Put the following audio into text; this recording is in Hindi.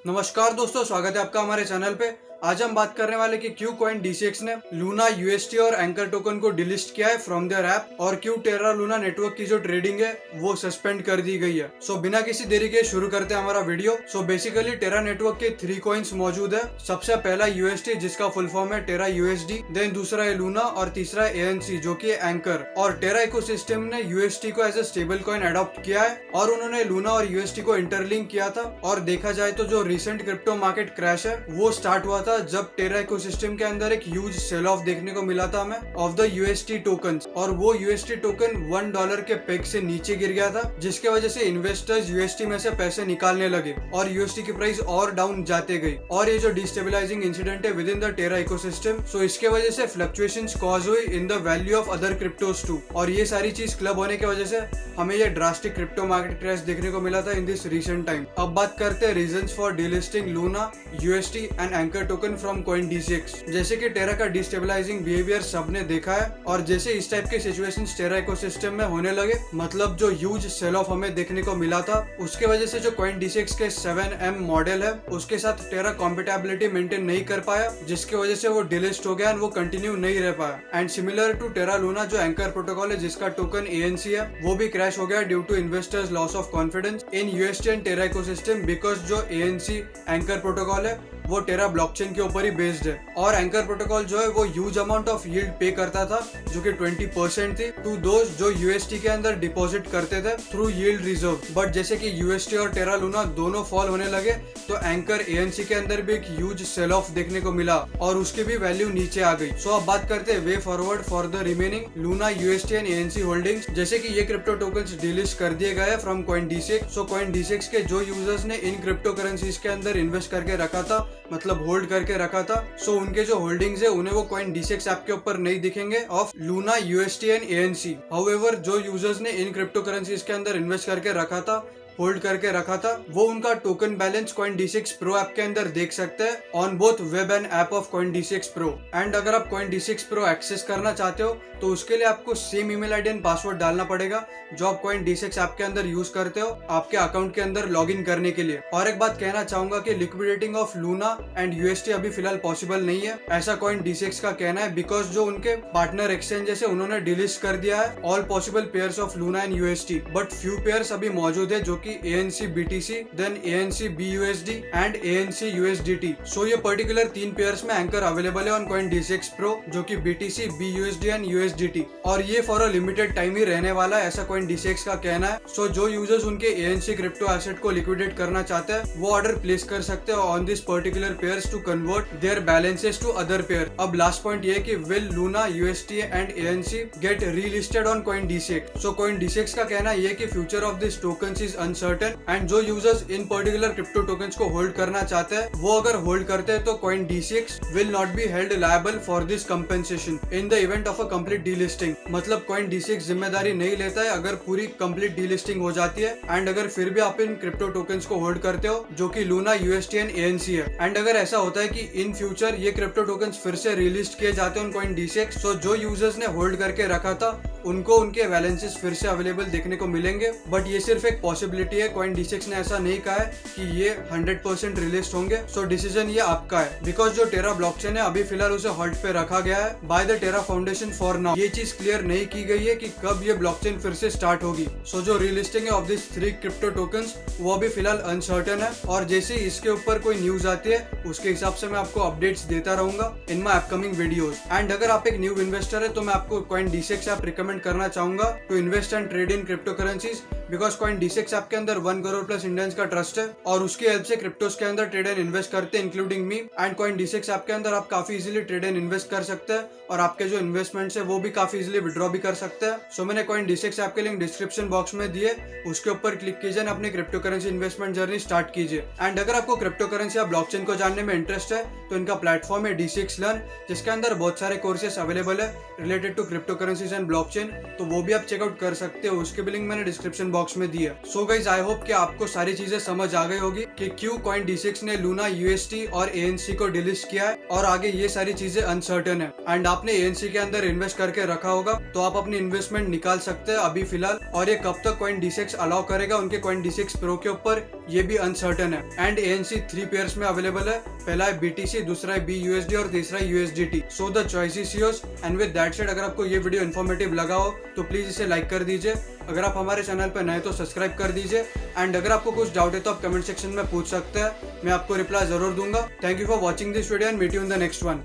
नमस्कार दोस्तों, स्वागत है आपका हमारे चैनल पे। आज हम बात करने वाले कि क्यों कॉइन DCX ने लूना UST और एंकर टोकन को डिलिस्ट किया है फ्रॉम देयर ऐप और क्यों टेरा लूना नेटवर्क की जो ट्रेडिंग है वो सस्पेंड कर दी गई है। सो बिना किसी देरी के शुरू करते हैं हमारा वीडियो। सो बेसिकली टेरा नेटवर्क के 3 कॉइन्स मौजूद है। सबसे पहला UST जिसका फुल फॉर्म है टेरा USD, देन दूसरा है लूना और तीसरा ANC जो की एंकर। और टेरा इकोसिस्टम ने UST को as a stable coin adopt किया है और उन्होंने लूना और UST को इंटरलिंक किया था। और देखा जाए तो जो रिसेंट क्रिप्टो मार्केट क्रैश है वो स्टार्ट हुआ था जब टेरा इकोसिस्टम के अंदर एक ह्यूज सेल ऑफ देखने को मिला था हमें ऑफ द UST टोकन्स, और वो UST टोकन $1 के पेग से नीचे गिर गया था, जिसके वजह से इन्वेस्टर्स UST में से पैसे निकालने लगे और UST की प्राइस और डाउन जाते गई। और ये जो डिस्टेबलाइजिंग इंसिडेंट है within the Terra ecosystem, so इसके वजह से फ्लक्चुएशंस कॉज हुई in the value of other cryptos too. और ये सारी चीज क्लब होने की वजह से हमें ये ड्रास्टिक क्रिप्टो मार्केट क्रैश देखने को मिला था इन दिस रिसेंट टाइम। अब बात करते हैं reasons for delisting Luna, UST and anchor token from coin DCX। जैसे कि टेरा का डिस्टेबलाइजिंग बिहेवियर सबने देखा है, और जैसे इस टाइप के सिचुएशंस टेरा इकोसिस्टम में होने लगे, मतलब जो ह्यूज सेल ऑफ हमें देखने को मिला था, उसके वजह से जो कॉइन DCX के 7M मॉडल है उसके साथ टेरा कॉम्पेटेबिलिटी मेंटेन नहीं कर पाया, जिसकी वजह से वो डिलिस्ट हो गया और वो कंटिन्यू नहीं रह पाया। And similar to Terra Luna, जो एंकर प्रोटोकॉल है जिसका टोकन ANC है, वो भी क्रैश हो गया due to investors loss of confidence in UST and Terra ecosystem, because जो ANC एंकर प्रोटोकॉल है वो टेरा ब्लॉकचेन के ऊपर ही बेस्ड है। और एंकर प्रोटोकॉल जो है वो ह्यूज अमाउंट ऑफ यील्ड पे करता था जो कि 20% थी टू दोज जो UST के अंदर डिपॉजिट करते थे थ्रू यील्ड रिजर्व। बट जैसे कि UST और टेरा लूना दोनों फॉल होने लगे तो एंकर ANC के अंदर भी एक ह्यूज सेल ऑफ देखने को मिला और उसकी भी वैल्यू नीचे आ गई। सो अब बात करते हैं way forward for the remaining Luna, UST and ANC holdings. जैसे कि ये क्रिप्टो टोकन्स डिलिस्ट कर दिए गए from coin DCX। So coin DCX के जो यूजर्स ने इन क्रिप्टो करेंसीज के अंदर इन्वेस्ट करके रखा था, मतलब होल्ड करके रखा था, सो उनके जो होल्डिंग्स है उन्हें वो कॉइन DCX ऐप के ऊपर नहीं दिखेंगे of Luna, UST and ANC। However जो यूजर्स ने इन क्रिप्टो करेंसीज के अंदर इन्वेस्ट करके रखा था, होल्ड करके रखा था, वो उनका token balance coin DCX pro app के अंदर देख सकते हैं on both web and app of coin DCX pro. And अगर आप कॉइन DCX प्रो एक्सेस करना चाहते हो तो उसके लिए आपको same email ID and password डालना पड़ेगा जो आप कॉइन DCX ऐप के अंदर यूज करते हो आपके अकाउंट के अंदर लॉगिन करने के लिए। और एक बात कहना चाहूंगा कि liquidating of Luna and UST अभी फिलहाल पॉसिबल नहीं है, ऐसा कॉइन DCX का कहना है, बिकॉज जो उनके पार्टनर एक्सचेंजेस है उन्होंने डिलिस्ट कर दिया है all possible pairs of Luna and UST। But few pairs अभी मौजूद है जो कि ANC BTC, then ANC BUSD and ANC USDT। So ये पर्टिकुलर 3 पेयर्स में एंकर अवेलेबल है ऑन कॉइन DCX प्रो, जो कि BTC, BUSD एंड USDT। और ये फॉर अ लिमिटेड टाइम ही रहने वाला है, ऐसा कॉइन DCX का कहना है। सो जो यूजर्स उनके ANC क्रिप्टो एसेट को लिक्विडेट करना चाहते हैं वो ऑर्डर प्लेस कर सकते हैं on this particular pairs to convert their balances to other pair. अब लास्ट पॉइंट ये कि will Luna, UST and ANC get relisted on coin DCX। So coin DCX का कहना ये कि future of this tokens is uncertain, and जो यूजर्स इन पर्टिकुलर क्रिप्टो टोकन्स को होल्ड करना चाहते हैं वो अगर होल्ड करते हैं तो coin DCX will not be held liable for this compensation in the event of a complete delisting. मतलब कॉइन DCX जिम्मेदारी नहीं लेता है अगर पूरी कंप्लीट डीलिस्टिंग हो जाती है, एंड अगर फिर भी आप इन क्रिप्टो टोकन्स को होल्ड करते हो जो कि लूना, UST एंड ANC है, एंड अगर ऐसा होता है कि इन फ्यूचर ये क्रिप्टो टोकन्स फिर से रिलीज किए जाते हैं कॉइन DCX, सो जो यूजर्स ने होल्ड करके रखा था उनको उनके बैलेंसेस फिर से अवेलेबल देखने को मिलेंगे। बट ये सिर्फ एक पॉसिबिलिटी है, कॉइन DCX ने ऐसा नहीं कहा है कि ये 100% रिलीज होंगे। सो डिसीजन ये आपका है, बिकॉज जो टेरा ब्लॉकचेन है अभी फिलहाल उसे हॉल्ट पे रखा गया है by the Terra foundation for now. ये चीज क्लियर नहीं की गई है कि कब ये ब्लॉकचेन फिर से स्टार्ट होगी। सो जो रीलिस्टिंग है ऑफ दिस 3 क्रिप्टो टोकन्स वो अभी फिलहाल अनसर्टेन है, और जैसे ही इसके ऊपर कोई न्यूज आती है उसके हिसाब से मैं आपको अपडेट्स देता रहूंगा in my upcoming videos. And अगर आप एक न्यू इन्वेस्टर है तो मैं आपको कॉइन DCX ऐप रिकमेंड करना चाहूंगा to invest and trade in crypto currencies, because coin DCX app के अंदर 1 करोड़ प्लस इंडियंस का ट्रस्ट है और उसकी हेल्प से क्रिप्टोस के अंदर ट्रेड एंड इन्वेस्ट करते हैं including me. And coin DCX app के अंदर आप काफी इजीली ट्रेड एंड इन्वेस्ट कर सकते हैं और आपके जो इन्वेस्टमेंट्स है वो भी काफी इजीली विड्रॉ भी कर सकते हैं। सो मैंने कॉइन DCX ऐप के लिंक डिस्क्रिप्शन बॉक्स में दिए, उसके ऊपर क्लिक कीजिए, अपनी crypto currency investment journey start कीजिए। एंड अगर आपको क्रिप्टो करेंसी या ब्लॉकचेन को जानने में इंटरेस्ट है तो इनका प्लेटफॉर्म है DCX लर्न, जिसके अंदर बहुत सारे कोर्सेस अवेलेबल है related to crypto currencies and blockchain, तो वो भी आप चेकआउट कर सकते हो। उसके भी लिंक मैंने डिस्क्रिप्शन बॉक्स बॉक्स में दी है। सो गाइस आई होप कि आपको सारी चीजें समझ आ गई होगी कि क्यों कॉइन D6 ने लूना UST और ANC को डिलिस्ट किया है और आगे ये सारी चीजें अनसर्टेन है। एंड आपने ANC के अंदर इन्वेस्ट करके रखा होगा तो आप अपनी इन्वेस्टमेंट निकाल सकते हैं अभी फिलहाल, और ये कब तक कॉइन D6 अलाउ करेगा उनके कॉइन D6 प्रो के ऊपर ये भी अनसर्टेन है। एंड ANC 3 पेयर्स में अवेलेबल है, पहला है BTC, दूसरा है BUSD और तीसरा है USDT। So the choice is yours. And with that said, अगर आपको ये वीडियो इन्फॉर्मेटिव लगा हो तो प्लीज इसे लाइक कर दीजिए। अगर आप हमारे चैनल पर नए तो सब्सक्राइब कर दीजिए। एंड अगर आपको कुछ डाउट है तो आप कमेंट सेक्शन में पूछ सकते हैं, मैं आपको रिप्लाई जरूर दूंगा। Thank you for watching this video and meet you in the next one.